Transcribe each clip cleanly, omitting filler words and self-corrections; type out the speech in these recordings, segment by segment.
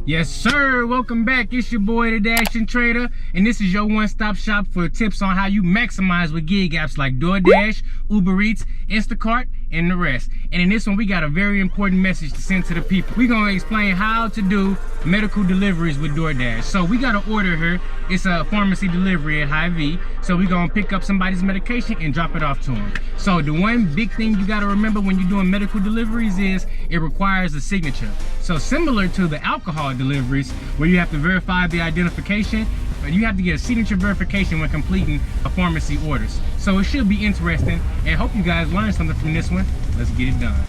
Yes, sir. Welcome back. It's your boy, the Dashing Trader, and this is your one-stop shop for tips on how you maximize with gig apps like Doordash, Uber Eats, Instacart, and the rest. And in this one, we got a very important message to send to the people. We're gonna explain how to do medical deliveries with Doordash. So we got an order here. It's a pharmacy delivery at Hy-Vee. So we're gonna pick up somebody's medication and drop it off to them. So the one big thing you gotta remember when you're doing medical deliveries is it requires a signature. So similar to the alcohol deliveries where you have to verify the identification, but you have to get a signature verification when completing a pharmacy orders. So it should be interesting, and hope you guys learned something from this one. Let's get it done.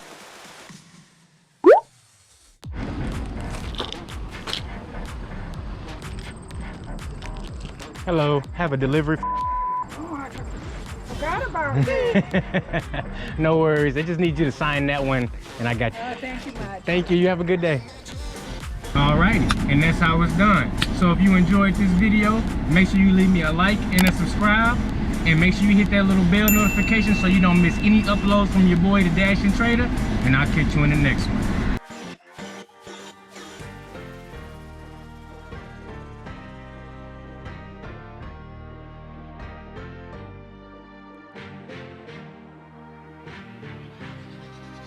Hello, have a delivery. Forgot about it. No worries, I just need you to sign that one and I got you. Oh, thank you much. Thank you, you have a good day. Alrighty, and that's how it's done. So if you enjoyed this video, make sure you leave me a like and a subscribe, and make sure you hit that little bell notification so you don't miss any uploads from your boy, the Dashing Trader, and I'll catch you in the next one.